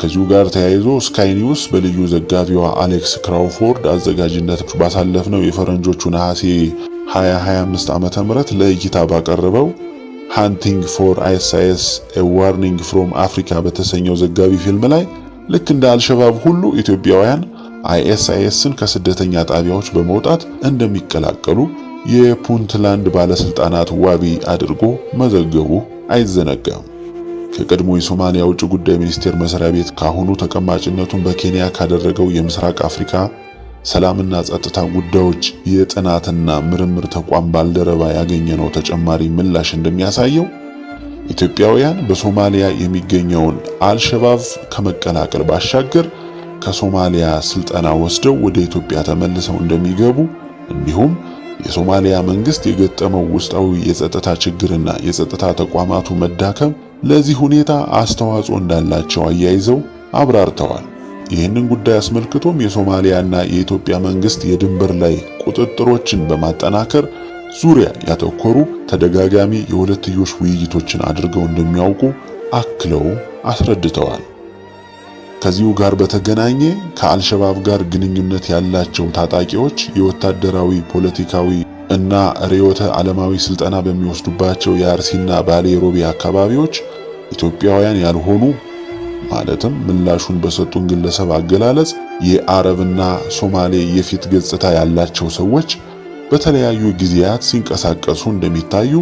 ከዚሁ ጋር ተያይዞ ስካይ ኒውስ በልዩ ዘጋቢዋ አሌክስ ክራውፎርድ አዘጋጅነት ባሳለፍነው የፈረንጆቹ ነሐሴ 2025 ዓመተ ምህረት ለእይታ ባቀረበው ሃንቲንግ ፎር አይኤስአይኤስ ኤ ዋርኒንግ ፍሮም አፍሪካ በተሰኘው ዘጋቢ ፊልም ላይ ልክ እንደ አልሸባብ ሁሉ ኢትዮጵያውያን አይኤስአይኤስን ከስደተኛ ጣቢያዎች በመውጣት እንደሚቀላቀሉ የፑንትላንድ ባለስልጣናት ዋቢ አድርጎ መዘገቡ አይዘነጋም። ከቀድሞ የሶማሊያ ውጭ ጉዳይ ሚኒስቴር መስሪያ ቤት ካሁኑ ተቀማጭነቱን በኬንያ ካደረገው የምስራቅ አፍሪካ ሰላምና ጸጥታ ጉዳዮች የጥናትና ምርምር ተቋም ባልደረባ ያገኘነው ተጨማሪ ምላሽ እንደሚያሳየው ኢትዮጵያውያን በሶማሊያ የሚገኘውን አልሸባብ ከመቀላቀል ባሻገር ከሶማሊያ ስልጠና ወስደው ወደ ኢትዮጵያ ተመልሰው እንደሚገቡ እንዲሁም የሶማሊያ መንግስት የገጠመው ውስጣዊ የጸጥታ ችግርና የጸጥታ ተቋማቱ መዳከም ለዚህ ሁኔታ አስተዋጽኦ እንዳላቸው አያይዘው አብራርተዋል። ይህንን ጉዳይ አስመልክቶም የሶማሊያና የኢትዮጵያ መንግስት የድንበር ላይ ቁጥጥሮችን በማጠናከር ዙሪያ ያተኮሩ ተደጋጋሚ የሁለትዮሽ ውይይቶችን አድርገው እንደሚያውቁ አክለው አስረድተዋል። ከዚሁ ጋር በተገናኘ ከአልሸባብ ጋር ግንኙነት ያላቸው ታጣቂዎች የወታደራዊ፣ ፖለቲካዊ እና ርዕዮተ ዓለማዊ ስልጠና በሚወስዱባቸው የአርሲና ባሌ ሮቤ አካባቢዎች ኢትዮጵያውያን ያልሆኑ ማለትም ምላሹን በሰጡን ግለሰብ አገላለጽ የአረብና ሶማሌ የፊት ገጽታ ያላቸው ሰዎች በተለያዩ ጊዜያት ሲንቀሳቀሱ እንደሚታዩ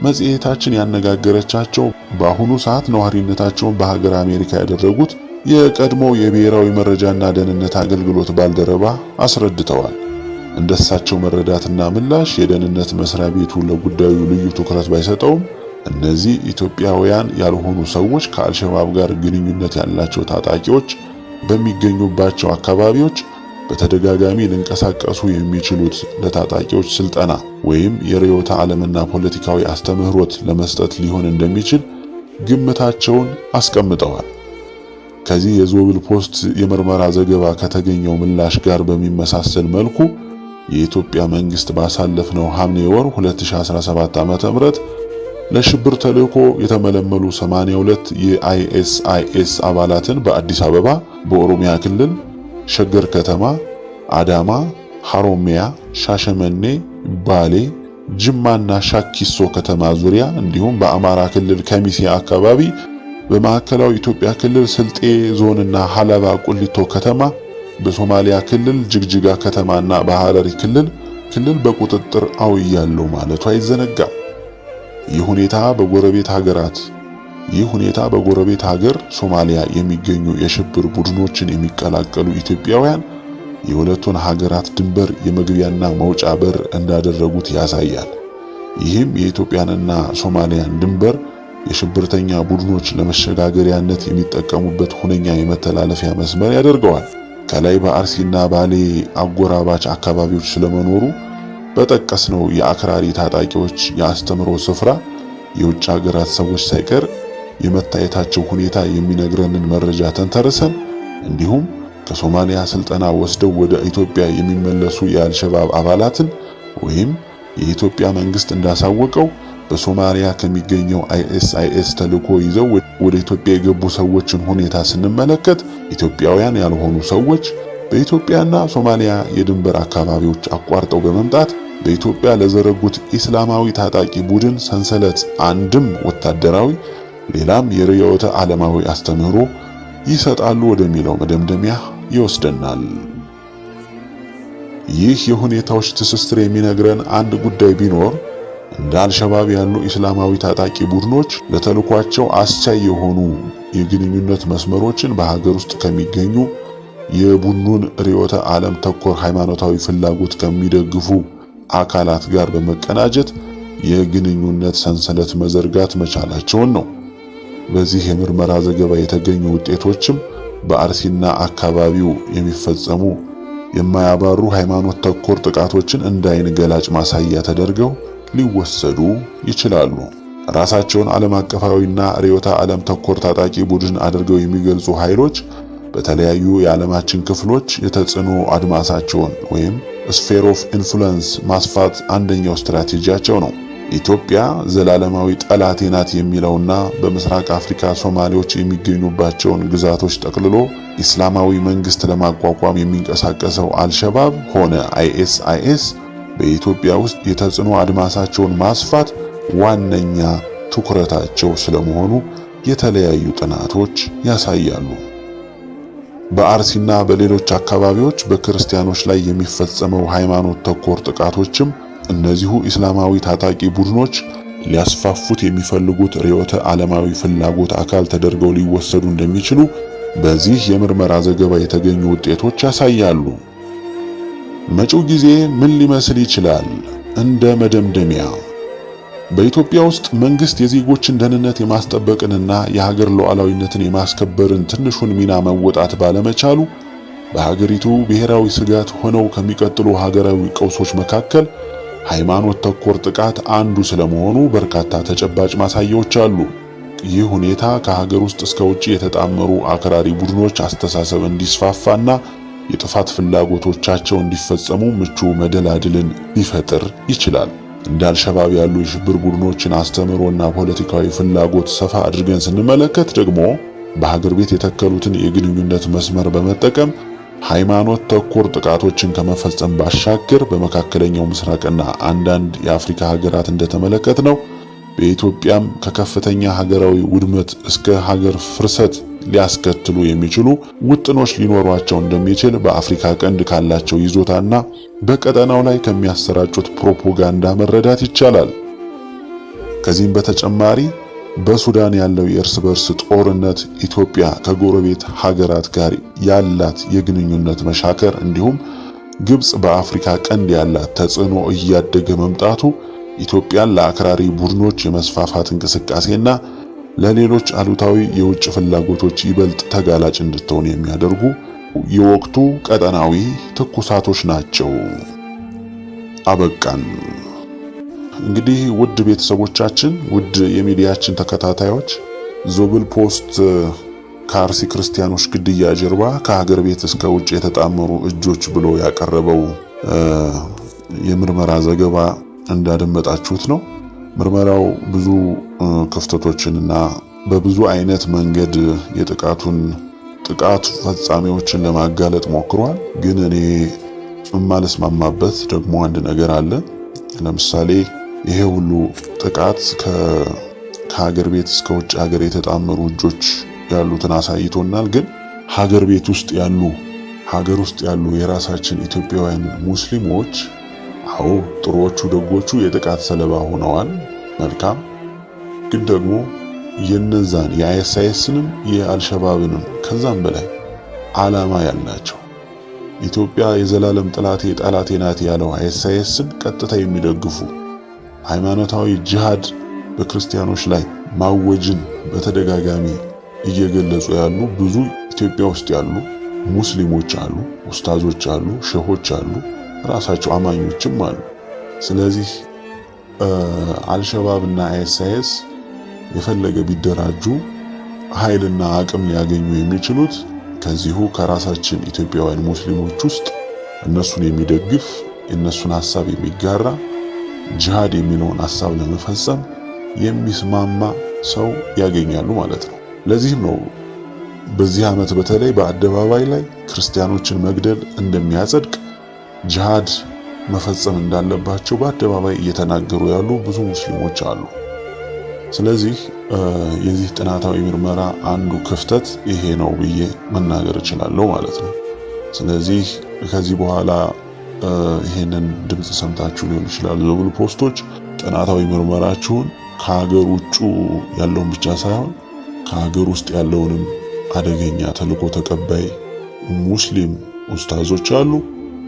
መጽሔታችን ያነጋገረቻቸው በአሁኑ ሰዓት ነዋሪነታቸውን በሀገር አሜሪካ ያደረጉት የቀድሞ የብሔራዊ መረጃና ደህንነት አገልግሎት ባልደረባ አስረድተዋል። እንደሳቸው መረዳትና ምላሽ የደህንነት መስሪያ ቤቱ ለጉዳዩ ልዩ ትኩረት ባይሰጠውም እነዚህ ኢትዮጵያውያን ያልሆኑ ሰዎች ከአልሸባብ ጋር ግንኙነት ያላቸው ታጣቂዎች በሚገኙባቸው አካባቢዎች በተደጋጋሚ ሊንቀሳቀሱ የሚችሉት ለታጣቂዎች ስልጠና ወይም የርዕዮተ ዓለምና ፖለቲካዊ አስተምህሮት ለመስጠት ሊሆን እንደሚችል ግምታቸውን አስቀምጠዋል። ከዚህ የዞብል ፖስት የምርመራ ዘገባ ከተገኘው ምላሽ ጋር በሚመሳሰል መልኩ የኢትዮጵያ መንግስት ባሳለፍነው ሐምሌ ወር 2017 ዓ.ም ለሽብር ተልእኮ የተመለመሉ 82 የአይኤስአይኤስ አባላትን በአዲስ አበባ፣ በኦሮሚያ ክልል ሸገር ከተማ፣ አዳማ፣ ሐሮሚያ፣ ሻሸመኔ፣ ባሌ፣ ጅማና ሻኪሶ ከተማ ዙሪያ እንዲሁም በአማራ ክልል ከሚሴ አካባቢ፣ በማዕከላዊ ኢትዮጵያ ክልል ስልጤ ዞንና ሐላባ ቁሊቶ ከተማ፣ በሶማሊያ ክልል ጅግጅጋ ከተማና በሐረሪ ክልል በቁጥጥር አውያለው ማለቱ አይዘነጋም። ይህ ሁኔታ በጎረቤት ሀገር ሶማሊያ የሚገኙ የሽብር ቡድኖችን የሚቀላቀሉ ኢትዮጵያውያን የሁለቱን ሀገራት ድንበር የመግቢያና መውጫ በር እንዳደረጉት ያሳያል። ይህም የኢትዮጵያንና ሶማሊያን ድንበር የሽብርተኛ ቡድኖች ለመሸጋገሪያነት የሚጠቀሙበት ሁነኛ የመተላለፊያ መስመር ያደርገዋል። ከላይ በአርሲና ባሌ አጎራባች አካባቢዎች ስለመኖሩ በጠቀስነው የአክራሪ ታጣቂዎች የአስተምሮ ስፍራ የውጭ ሀገራት ሰዎች ሳይቀር የመታየታቸው ሁኔታ የሚነግረንን መረጃ ተንተርሰን እንዲሁም ከሶማሊያ ስልጠና ወስደው ወደ ኢትዮጵያ የሚመለሱ የአልሸባብ አባላትን ወይም የኢትዮጵያ መንግስት እንዳሳወቀው በሶማሊያ ከሚገኘው አይኤስአይኤስ ተልእኮ ይዘው ወደ ኢትዮጵያ የገቡ ሰዎችን ሁኔታ ስንመለከት ኢትዮጵያውያን ያልሆኑ ሰዎች በኢትዮጵያና ሶማሊያ የድንበር አካባቢዎች አቋርጠው በመምጣት በኢትዮጵያ ለዘረጉት ኢስላማዊ ታጣቂ ቡድን ሰንሰለት አንድም ወታደራዊ ሌላም የርዕዮተ ዓለማዊ አስተምህሮ ይሰጣሉ ወደሚለው መደምደሚያ ይወስደናል። ይህ የሁኔታዎች ትስስር የሚነግረን አንድ ጉዳይ ቢኖር እንደ አልሸባብ ያሉ ኢስላማዊ ታጣቂ ቡድኖች ለተልኳቸው አስቻይ የሆኑ የግንኙነት መስመሮችን በሀገር ውስጥ ከሚገኙ የቡድኑን ርዕዮተ ዓለም ተኮር ሃይማኖታዊ ፍላጎት ከሚደግፉ አካላት ጋር በመቀናጀት የግንኙነት ሰንሰለት መዘርጋት መቻላቸውን ነው። በዚህ የምርመራ ዘገባ የተገኙ ውጤቶችም በአርሲና አካባቢው የሚፈጸሙ የማያባሩ ሃይማኖት ተኮር ጥቃቶችን እንደ አይን ገላጭ ማሳያ ተደርገው ሊወሰዱ ይችላሉ። ራሳቸውን ዓለም አቀፋዊና ርዕዮተ ዓለም ተኮር ታጣቂ ቡድን አድርገው የሚገልጹ ኃይሎች በተለያዩ የዓለማችን ክፍሎች የተጽዕኖ አድማሳቸውን ወይም ስፌር ኦፍ ኢንፍሉዌንስ ማስፋት አንደኛው ስትራቴጂያቸው ነው። ኢትዮጵያ ዘላለማዊ ጠላቴ ናት የሚለውና በምስራቅ አፍሪካ ሶማሌዎች የሚገኙባቸውን ግዛቶች ጠቅልሎ ኢስላማዊ መንግስት ለማቋቋም የሚንቀሳቀሰው አልሸባብ ሆነ አይኤስአይኤስ በኢትዮጵያ ውስጥ የተጽዕኖ አድማሳቸውን ማስፋት ዋነኛ ትኩረታቸው ስለመሆኑ የተለያዩ ጥናቶች ያሳያሉ። በአርሲና በሌሎች አካባቢዎች በክርስቲያኖች ላይ የሚፈጸመው ሃይማኖት ተኮር ጥቃቶችም እነዚሁ ኢስላማዊ ታጣቂ ቡድኖች ሊያስፋፉት የሚፈልጉት ርዕዮተ ዓለማዊ ፍላጎት አካል ተደርገው ሊወሰዱ እንደሚችሉ በዚህ የምርመራ ዘገባ የተገኙ ውጤቶች ያሳያሉ። መጪው ጊዜ ምን ሊመስል ይችላል? እንደ መደምደሚያ በኢትዮጵያ ውስጥ መንግስት የዜጎችን ደህንነት የማስጠበቅንና የሀገር ሉዓላዊነትን የማስከበርን ትንሹን ሚና መወጣት ባለመቻሉ በሀገሪቱ ብሔራዊ ስጋት ሆነው ከሚቀጥሉ ሀገራዊ ቀውሶች መካከል ሃይማኖት ተኮር ጥቃት አንዱ ስለመሆኑ በርካታ ተጨባጭ ማሳያዎች አሉ። ይህ ሁኔታ ከሀገር ውስጥ እስከ ውጪ የተጣመሩ አክራሪ ቡድኖች አስተሳሰብ እንዲስፋፋና የጥፋት ፍላጎቶቻቸው እንዲፈጸሙ ምቹ መደላድልን ሊፈጥር ይችላል። እንደ አልሸባብ ያሉ የሽብር ቡድኖችን አስተምህሮና ፖለቲካዊ ፍላጎት ሰፋ አድርገን ስንመለከት ደግሞ በሀገር ቤት የተከሉትን የግንኙነት መስመር በመጠቀም ሃይማኖት ተኮር ጥቃቶችን ከመፈጸም ባሻገር በመካከለኛው ምስራቅና አንዳንድ የአፍሪካ ሀገራት እንደተመለከትነው በኢትዮጵያም ከከፍተኛ ሀገራዊ ውድመት እስከ ሀገር ፍርሰት ሊያስከትሉ የሚችሉ ውጥኖች ሊኖሯቸው እንደሚችል በአፍሪካ ቀንድ ካላቸው ይዞታና በቀጠናው ላይ ከሚያሰራጩት ፕሮፓጋንዳ መረዳት ይቻላል። ከዚህም በተጨማሪ በሱዳን ያለው የእርስ በርስ ጦርነት ኢትዮጵያ ከጎረቤት ሀገራት ጋር ያላት የግንኙነት መሻከር እንዲሁም ግብጽ በአፍሪካ ቀንድ ያላት ተጽዕኖ እያደገ መምጣቱ ኢትዮጵያን ለአክራሪ ቡድኖች የመስፋፋት እንቅስቃሴና ለሌሎች አሉታዊ የውጭ ፍላጎቶች ይበልጥ ተጋላጭ እንድትሆን የሚያደርጉ የወቅቱ ቀጠናዊ ትኩሳቶች ናቸው። አበቃን። እንግዲህ ውድ ቤተሰቦቻችን፣ ውድ የሚዲያችን ተከታታዮች ዞብል ፖስት ከአርሲ ክርስቲያኖች ግድያ ጀርባ ከሀገር ቤት እስከ ውጭ የተጣመሩ እጆች ብሎ ያቀረበው የምርመራ ዘገባ እንዳደመጣችሁት ነው። ምርመራው ብዙ ክፍተቶችንና በብዙ አይነት መንገድ ጥቃት ፈጻሚዎችን ለማጋለጥ ሞክሯል። ግን እኔ የማልስማማበት ደግሞ አንድ ነገር አለ። ለምሳሌ ይሄ ሁሉ ጥቃት ከሀገር ቤት እስከ ውጭ ሀገር የተጣመሩ እጆች ያሉትን አሳይቶናል። ግን ሀገር ውስጥ ያሉ የራሳችን ኢትዮጵያውያን ሙስሊሞች አዎ ጥሩዎቹ ደጎቹ የጥቃት ሰለባ ሆነዋል። መልካም። ግን ደግሞ የነዛን የአይኤስአይኤስንም የአልሸባብንም ከዛም በላይ ዓላማ ያላቸው ኢትዮጵያ የዘላለም ጠላቴ ናት ያለው አይኤስአይኤስን ቀጥታ የሚደግፉ ሃይማኖታዊ ጂሃድ በክርስቲያኖች ላይ ማወጅን በተደጋጋሚ እየገለጹ ያሉ ብዙ ኢትዮጵያ ውስጥ ያሉ ሙስሊሞች አሉ፣ ኡስታዞች አሉ፣ ሼሆች አሉ፣ ራሳቸው አማኞችም አሉ። ስለዚህ አልሸባብ እና አይኤስአይኤስ የፈለገ ቢደራጁ ኃይልና አቅም ሊያገኙ የሚችሉት ከዚሁ ከራሳችን ኢትዮጵያውያን ሙስሊሞች ውስጥ እነሱን የሚደግፍ የእነሱን ሐሳብ የሚጋራ ጂሃድ የሚለውን ሐሳብ ለመፈጸም የሚስማማ ሰው ያገኛሉ ማለት ነው። ለዚህም ነው በዚህ ዓመት በተለይ በአደባባይ ላይ ክርስቲያኖችን መግደል እንደሚያጸድቅ ጂሃድ መፈጸም እንዳለባቸው በአደባባይ እየተናገሩ ያሉ ብዙ ሙስሊሞች አሉ። ስለዚህ የዚህ ጥናታዊ ምርመራ አንዱ ክፍተት ይሄ ነው ብዬ መናገር እችላለሁ ማለት ነው። ስለዚህ ከዚህ በኋላ ይሄንን ድምጽ ሰምታችሁ ሊሆን ይችላል። ዞብል ፖስቶች ጥናታዊ ምርመራችሁን ከሀገር ውጭ ያለውን ብቻ ሳይሆን ከሀገር ውስጥ ያለውንም አደገኛ ተልዕኮ ተቀባይ ሙስሊም ኡስታዞች አሉ፣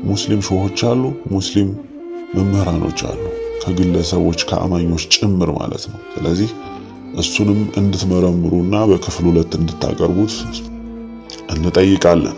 ሙስሊም ሾሆች አሉ፣ ሙስሊም መምህራኖች አሉ፣ ከግለሰቦች ከአማኞች ጭምር ማለት ነው። ስለዚህ እሱንም እንድትመረምሩና በክፍል 2 እንድታቀርቡት እንጠይቃለን።